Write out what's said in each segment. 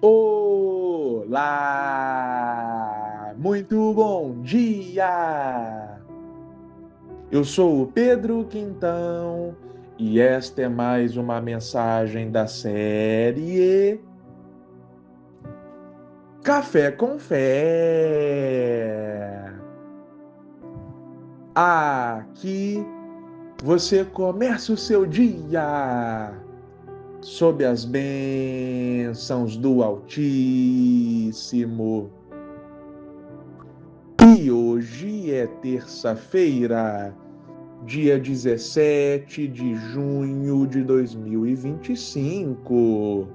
Olá! Muito bom dia! Eu sou o Pedro Quintão e esta é mais uma mensagem da série Café com Fé. Aqui você começa o seu dia sob as bênçãos do Altíssimo. E hoje é terça-feira, dia 17 de junho de 2025.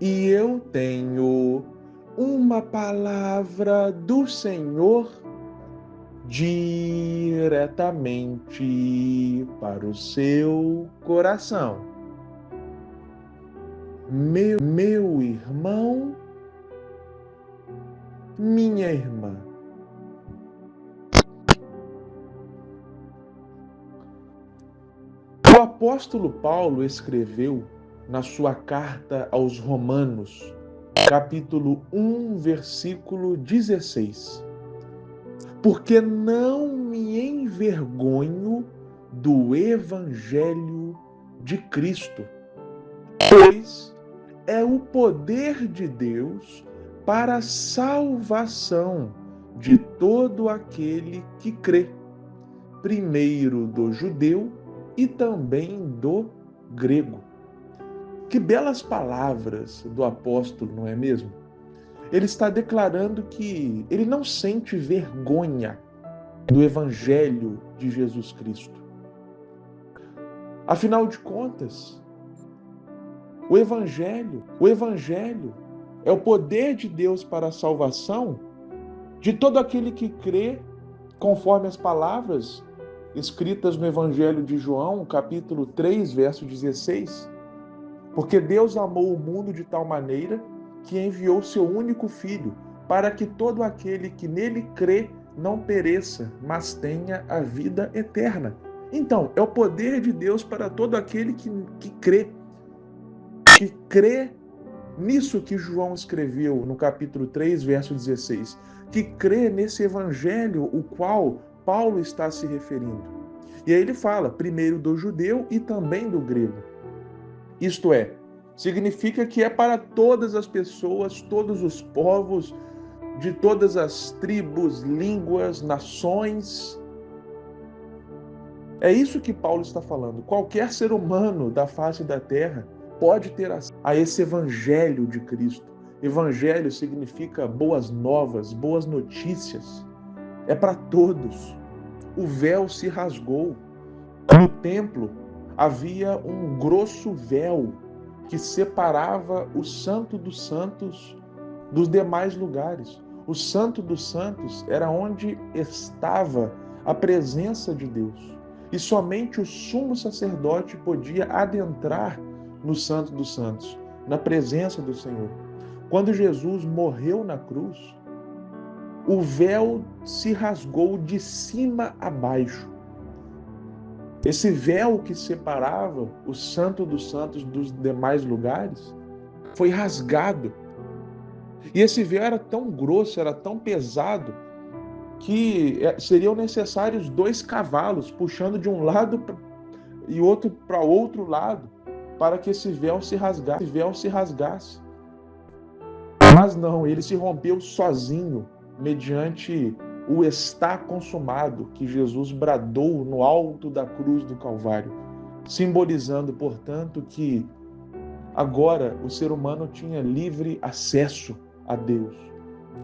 E eu tenho uma palavra do Senhor diretamente para o seu coração. Meu irmão, minha irmã. O apóstolo Paulo escreveu na sua carta aos Romanos, capítulo 1, versículo 16: Porque não me envergonho do evangelho de Cristo, pois é o poder de Deus para a salvação de todo aquele que crê, primeiro do judeu e também do grego. Que belas palavras do apóstolo, não é mesmo? Ele está declarando que ele não sente vergonha do evangelho de Jesus Cristo. Afinal de contas, o evangelho é o poder de Deus para a salvação de todo aquele que crê, conforme as palavras escritas no Evangelho de João, capítulo 3, verso 16. Porque Deus amou o mundo de tal maneira que enviou seu único Filho, para que todo aquele que nele crê não pereça, mas tenha a vida eterna. Então, é o poder de Deus para todo aquele que crê nisso que João escreveu no capítulo 3, verso 16, que crê nesse evangelho o qual Paulo está se referindo. E aí ele fala, primeiro do judeu e também do grego. Isto é, significa que é para todas as pessoas, todos os povos, de todas as tribos, línguas, nações. É isso que Paulo está falando. Qualquer ser humano da face da terra pode ter acesso a esse evangelho de Cristo. Evangelho significa boas novas, boas notícias. É para todos. O véu se rasgou. No templo havia um grosso véu que separava o Santo dos Santos dos demais lugares. O Santo dos Santos era onde estava a presença de Deus. E somente o sumo sacerdote podia adentrar no Santo dos Santos, na presença do Senhor. Quando Jesus morreu na cruz, o véu se rasgou de cima a baixo. Esse véu que separava o Santo dos Santos dos demais lugares foi rasgado. E esse véu era tão grosso, era tão pesado, que seriam necessários 2 cavalos puxando de um lado e outro para outro lado para que esse véu se rasgasse. Mas não, ele se rompeu sozinho, mediante o está consumado que Jesus bradou no alto da cruz do Calvário, simbolizando, portanto, que agora o ser humano tinha livre acesso a Deus.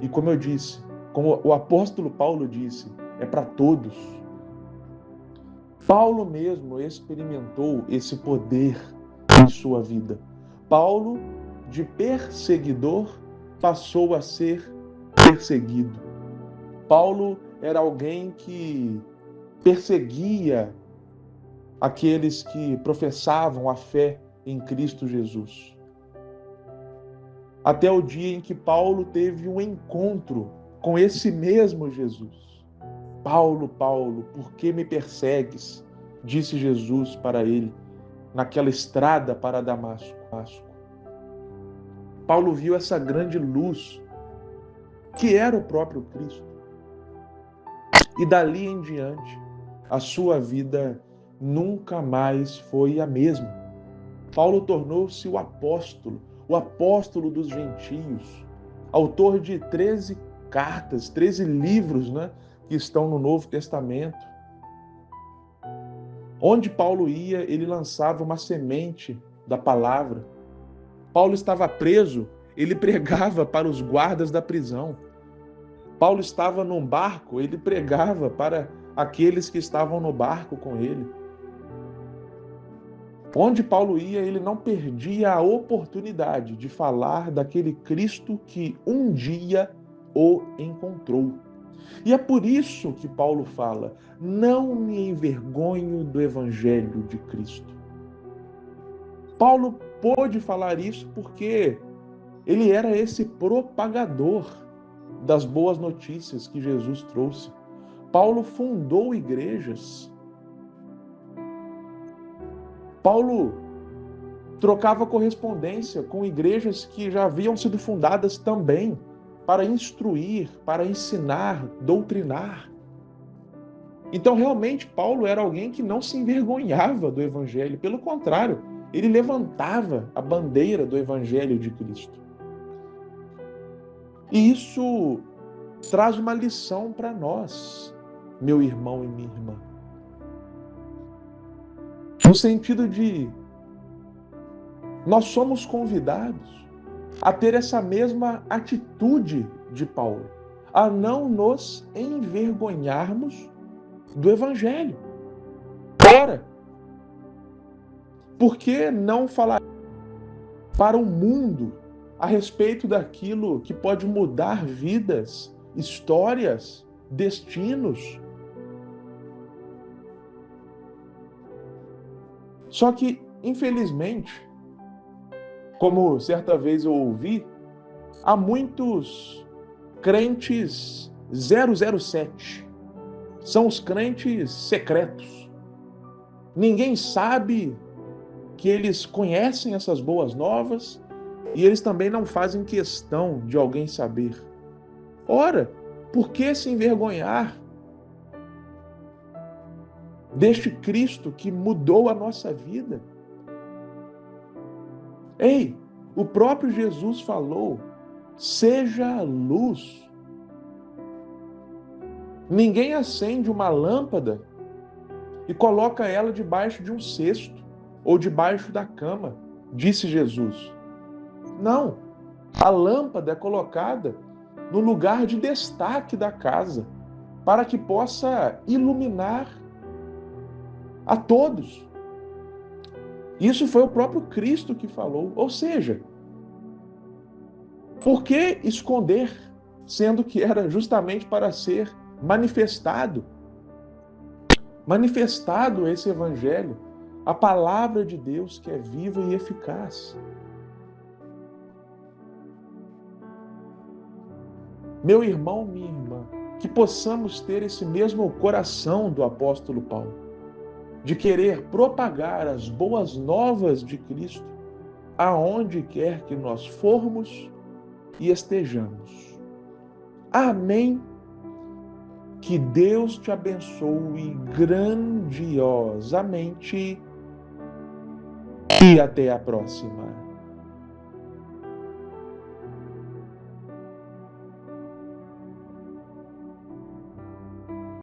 E como eu disse, como o apóstolo Paulo disse, é para todos. Paulo mesmo experimentou esse poder em sua vida. Paulo, de perseguidor, passou a ser perseguido. Paulo era alguém que perseguia aqueles que professavam a fé em Cristo Jesus. Até o dia em que Paulo teve um encontro com esse mesmo Jesus. Paulo, Paulo, por que me persegues? Disse Jesus para ele, naquela estrada para Damasco. Paulo viu essa grande luz, que era o próprio Cristo. E dali em diante, a sua vida nunca mais foi a mesma. Paulo tornou-se o apóstolo dos gentios, autor de 13 cartas, 13 livros, né, que estão no Novo Testamento. Onde Paulo ia, ele lançava uma semente da palavra. Paulo estava preso, ele pregava para os guardas da prisão. Paulo estava num barco, ele pregava para aqueles que estavam no barco com ele. Onde Paulo ia, ele não perdia a oportunidade de falar daquele Cristo que um dia o encontrou. E é por isso que Paulo fala: não me envergonho do evangelho de Cristo. Paulo pôde falar isso porque ele era esse propagador das boas notícias que Jesus trouxe. Paulo fundou igrejas. Paulo trocava correspondência com igrejas que já haviam sido fundadas também para instruir, para ensinar, doutrinar. Então, realmente, Paulo era alguém que não se envergonhava do evangelho. Pelo contrário, ele levantava a bandeira do evangelho de Cristo. E isso traz uma lição para nós, meu irmão e minha irmã. No sentido de nós somos convidados a ter essa mesma atitude de Paulo, a não nos envergonharmos do evangelho. Ora, por que não falar para o mundo a respeito daquilo que pode mudar vidas, histórias, destinos? Só que, infelizmente, como certa vez eu ouvi, há muitos crentes 007. São os crentes secretos. Ninguém sabe que eles conhecem essas boas novas e eles também não fazem questão de alguém saber. Ora, por que se envergonhar deste Cristo que mudou a nossa vida? Ei, o próprio Jesus falou: seja a luz. Ninguém acende uma lâmpada e coloca ela debaixo de um cesto ou debaixo da cama, disse Jesus. Não, a lâmpada é colocada no lugar de destaque da casa, para que possa iluminar a todos. Isso foi o próprio Cristo que falou. Ou seja, por que esconder, sendo que era justamente para ser manifestado esse evangelho, a palavra de Deus que é viva e eficaz. Meu irmão, minha irmã, que possamos ter esse mesmo coração do apóstolo Paulo, de querer propagar as boas novas de Cristo aonde quer que nós formos e estejamos. Amém. Que Deus te abençoe grandiosamente e até a próxima.